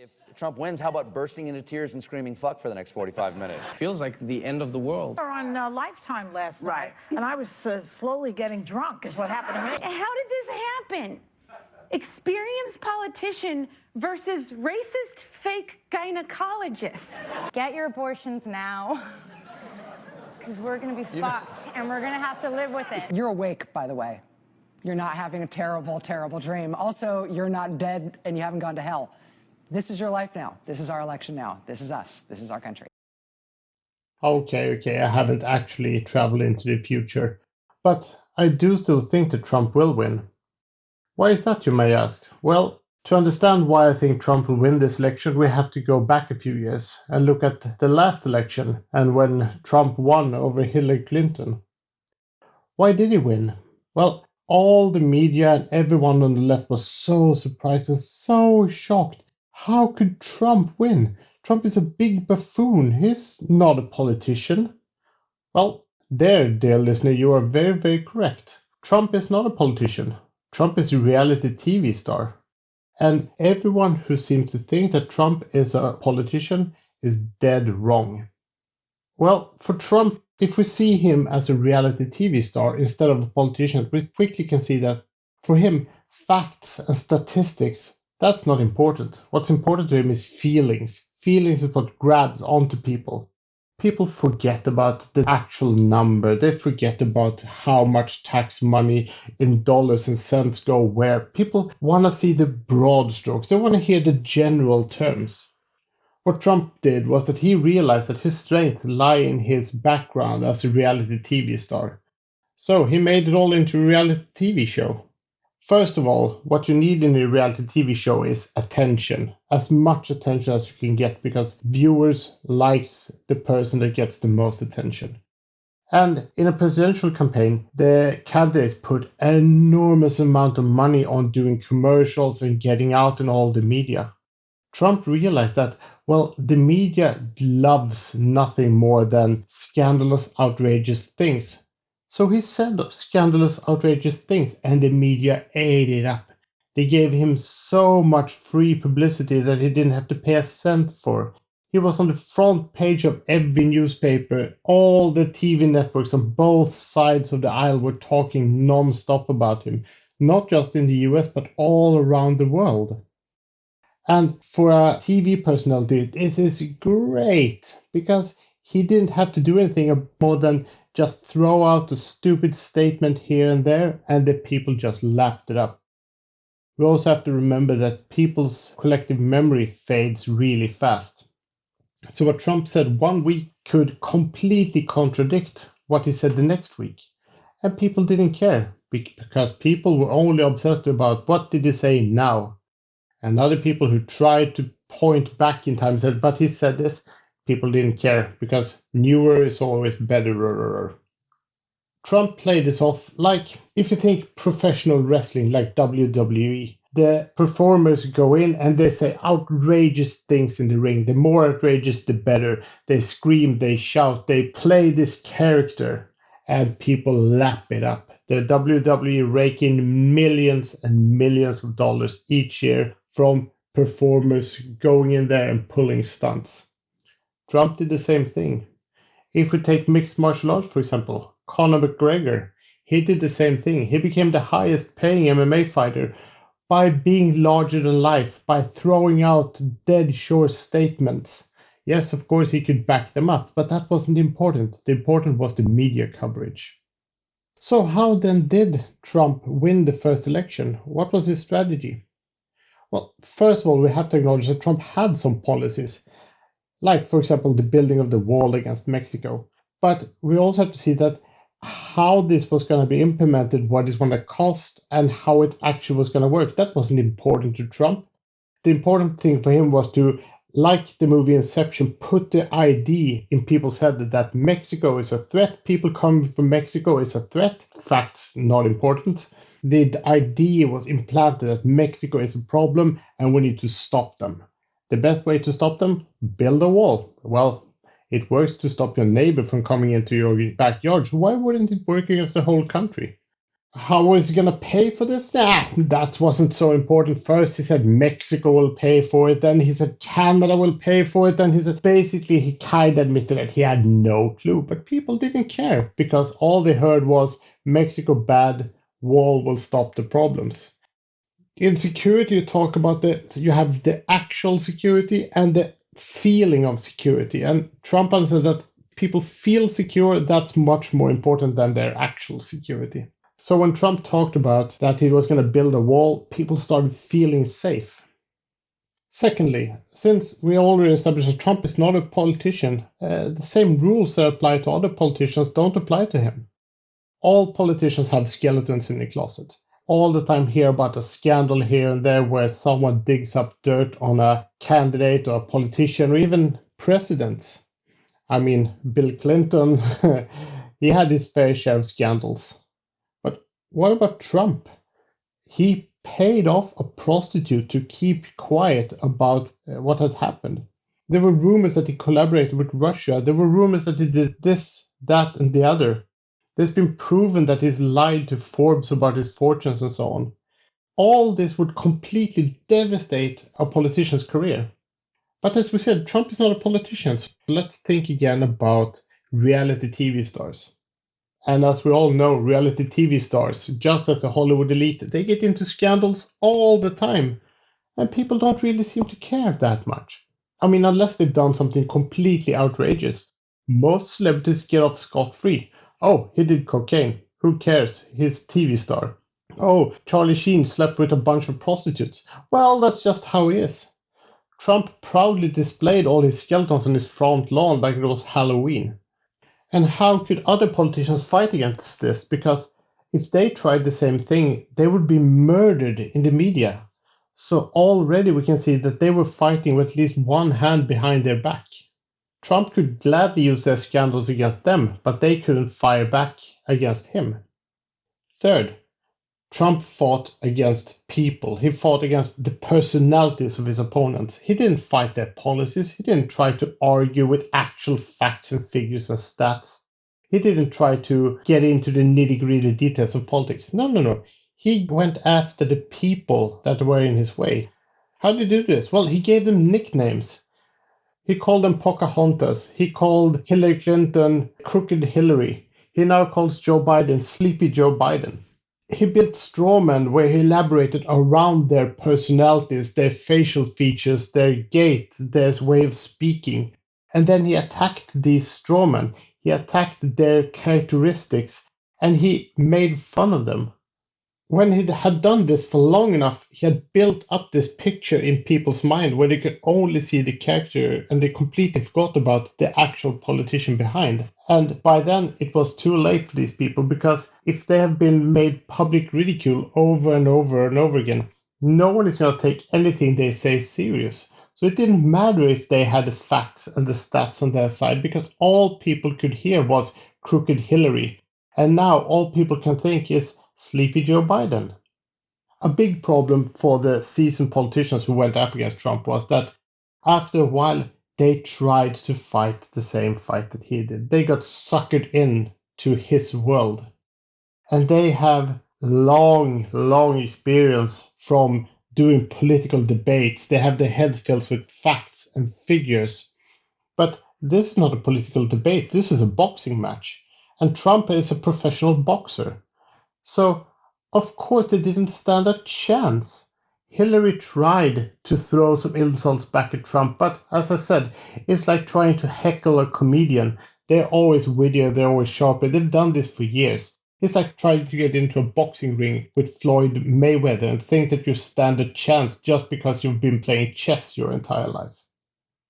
If Trump wins, how about bursting into tears and screaming fuck for the next 45 minutes? Feels like the end of the world. We were on Lifetime last night, and I was slowly getting drunk is what happened to me. How did this happen? Experienced politician versus racist fake gynecologist. Get your abortions now, because we're going to be fucked, and we're going to have to live with it. You're awake, by the way. You're not having a terrible, terrible dream. Also, you're not dead and you haven't gone to hell. This is your life now. This is our election now. This is us. This is our country. Okay, I haven't actually traveled into the future, but I do still think that Trump will win. Why is that, you may ask? Well, to understand why I think Trump will win this election, we have to go back a few years and look at the last election and when Trump won over Hillary Clinton. Why did he win? Well, all the media and everyone on the left was so surprised and so shocked. How could Trump win? Trump is a big buffoon. He's not a politician. Well, there, dear listener, you are very, very correct. Trump is not a politician. Trump is a reality TV star. And everyone who seems to think that Trump is a politician is dead wrong. Well, for Trump, if we see him as a reality TV star instead of a politician, we quickly can see that for him, facts and statistics, that's not important. What's important to him is feelings. Feelings is what grabs onto people. People forget about the actual number. They forget about how much tax money in dollars and cents go where. People want to see the broad strokes. They want to hear the general terms. What Trump did was that he realized that his strength lie in his background as a reality TV star. So he made it all into a reality TV show. First of all, what you need in a reality TV show is attention. As much attention as you can get, because viewers like the person that gets the most attention. And in a presidential campaign, the candidates put an enormous amount of money on doing commercials and getting out in all the media. Trump realized that, well, the media loves nothing more than scandalous, outrageous things. So he said scandalous, outrageous things, and the media ate it up. They gave him so much free publicity that he didn't have to pay a cent for. He was on the front page of every newspaper. All the TV networks on both sides of the aisle were talking non-stop about him, not just in the US, but all around the world. And for a TV personality, this is great, because he didn't have to do anything more than just throw out a stupid statement here and there, and the people just lapped it up. We also have to remember that people's collective memory fades really fast. So what Trump said one week could completely contradict what he said the next week. And people didn't care, because people were only obsessed about what did he say now. And other people who tried to point back in time said, but he said this. People didn't care, because newer is always better. Trump played this off like, if you think professional wrestling like WWE, the performers go in and they say outrageous things in the ring. The more outrageous, the better. They scream, they shout, they play this character, and people lap it up. The WWE rake in millions and millions of dollars each year from performers going in there and pulling stunts. Trump did the same thing. If we take mixed martial arts, for example, Conor McGregor, he did the same thing. He became the highest paying MMA fighter by being larger than life, by throwing out dead sure statements. Yes, of course he could back them up, but that wasn't important. The important was the media coverage. So how then did Trump win the first election? What was his strategy? Well, first of all, we have to acknowledge that Trump had some policies, like, for example, the building of the wall against Mexico. But we also have to see that how this was going to be implemented, what it's going to cost, and how it actually was going to work, that wasn't important to Trump. The important thing for him was to, like the movie Inception, put the idea in people's head that Mexico is a threat. People coming from Mexico is a threat. Facts, not important. The idea was implanted that Mexico is a problem and we need to stop them. The best way to stop them? Build a wall. Well, it works to stop your neighbor from coming into your backyard. So why wouldn't it work against the whole country? How is he going to pay for this? Nah, that wasn't so important. First, he said Mexico will pay for it. Then he said Canada will pay for it. Then he said basically he kind of admitted that he had no clue. But people didn't care because all they heard was Mexico bad, wall will stop the problems. In security, you talk about you have the actual security and the feeling of security. And Trump said that people feel secure, that's much more important than their actual security. So when Trump talked about that he was going to build a wall, people started feeling safe. Secondly, since we already established that Trump is not a politician, the same rules that apply to other politicians don't apply to him. All politicians have skeletons in the closet. All the time hear about a scandal here and there where someone digs up dirt on a candidate or a politician or even presidents. I mean, Bill Clinton, he had his fair share of scandals. But what about Trump? He paid off a prostitute to keep quiet about what had happened. There were rumors that he collaborated with Russia. There were rumors that he did this, that, and the other. There's been proven that he's lied to Forbes about his fortunes and so on. All this would completely devastate a politician's career. But as we said, Trump is not a politician. So let's think again about reality TV stars. And as we all know, reality TV stars, just as the Hollywood elite, they get into scandals all the time. And people don't really seem to care that much. I mean, unless they've done something completely outrageous. Most celebrities get off scot-free. Oh, he did cocaine. Who cares? He's a TV star. Oh, Charlie Sheen slept with a bunch of prostitutes. Well, that's just how he is. Trump proudly displayed all his skeletons on his front lawn like it was Halloween. And how could other politicians fight against this? Because if they tried the same thing, they would be murdered in the media. So already we can see that they were fighting with at least one hand behind their back. Trump could gladly use their scandals against them, but they couldn't fire back against him. Third, Trump fought against people. He fought against the personalities of his opponents. He didn't fight their policies. He didn't try to argue with actual facts and figures and stats. He didn't try to get into the nitty-gritty details of politics. No. He went after the people that were in his way. How did he do this? Well, he gave them nicknames. He called them Pocahontas. He called Hillary Clinton Crooked Hillary. He now calls Joe Biden Sleepy Joe Biden. He built strawmen where he elaborated around their personalities, their facial features, their gait, their way of speaking. And then he attacked these strawmen. He attacked their characteristics and he made fun of them. When he had done this for long enough, he had built up this picture in people's mind where they could only see the character and they completely forgot about the actual politician behind. And by then, it was too late for these people because if they have been made public ridicule over and over and over again, no one is going to take anything they say serious. So it didn't matter if they had the facts and the stats on their side because all people could hear was Crooked Hillary. And now all people can think is Sleepy Joe Biden. A big problem for the seasoned politicians who went up against Trump was that after a while they tried to fight the same fight that he did. They got suckered in to his world. And they have long experience from doing political debates. They have their heads filled with facts and figures. But this is not a political debate. This is a boxing match. And Trump is a professional boxer. So, of course, they didn't stand a chance. Hillary tried to throw some insults back at Trump, but as I said, it's like trying to heckle a comedian. They're always wittier, they're always sharper. They've done this for years. It's like trying to get into a boxing ring with Floyd Mayweather and think that you stand a chance just because you've been playing chess your entire life.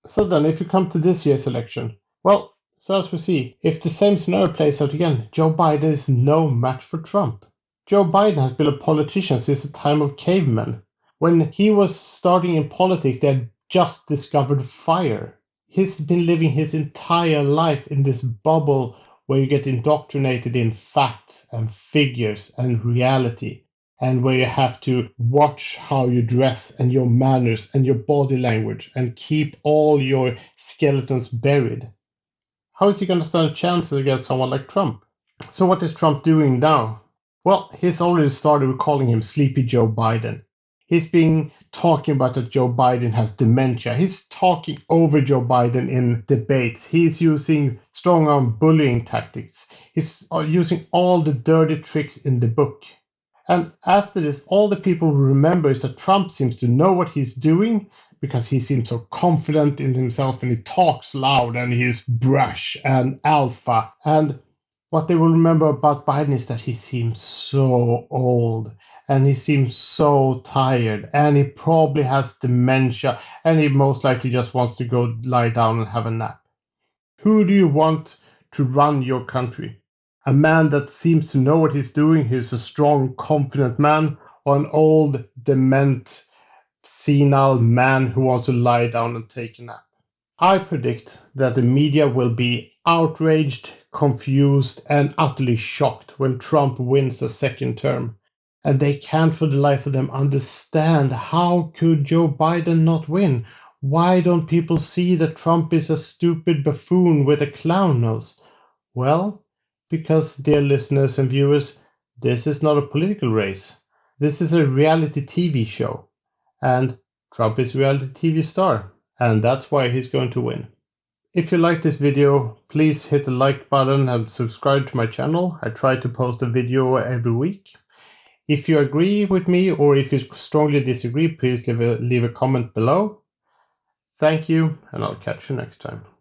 So then, if you come to this year's election, well, so as we see, if the same scenario plays out again, Joe Biden is no match for Trump. Joe Biden has been a politician since the time of cavemen. When he was starting in politics, they had just discovered fire. He's been living his entire life in this bubble where you get indoctrinated in facts and figures and reality, and where you have to watch how you dress and your manners and your body language and keep all your skeletons buried. How is he going to stand a chance against someone like Trump? So what is Trump doing now? Well, he's already started with calling him Sleepy Joe Biden. He's been talking about that Joe Biden has dementia. He's talking over Joe Biden in debates. He's using strong arm bullying tactics. He's using all the dirty tricks in the book. And after this, all the people who remember is that Trump seems to know what he's doing because he seems so confident in himself and he talks loud and he's brash and alpha. And what they will remember about Biden is that he seems so old and he seems so tired and he probably has dementia and he most likely just wants to go lie down and have a nap. Who do you want to run your country? A man that seems to know what he's doing, he's a strong, confident man, or an old, dement, senile man who wants to lie down and take a nap? I predict that the media will be outraged, confused, and utterly shocked when Trump wins a second term. And they can't for the life of them understand how could Joe Biden not win? Why don't people see that Trump is a stupid buffoon with a clown nose? Well, because, dear listeners and viewers, this is not a political race. This is a reality TV show. And Trump is a reality TV star. And that's why he's going to win. If you like this video, please hit the like button and subscribe to my channel. I try to post a video every week. If you agree with me or if you strongly disagree, please leave a comment below. Thank you, and I'll catch you next time.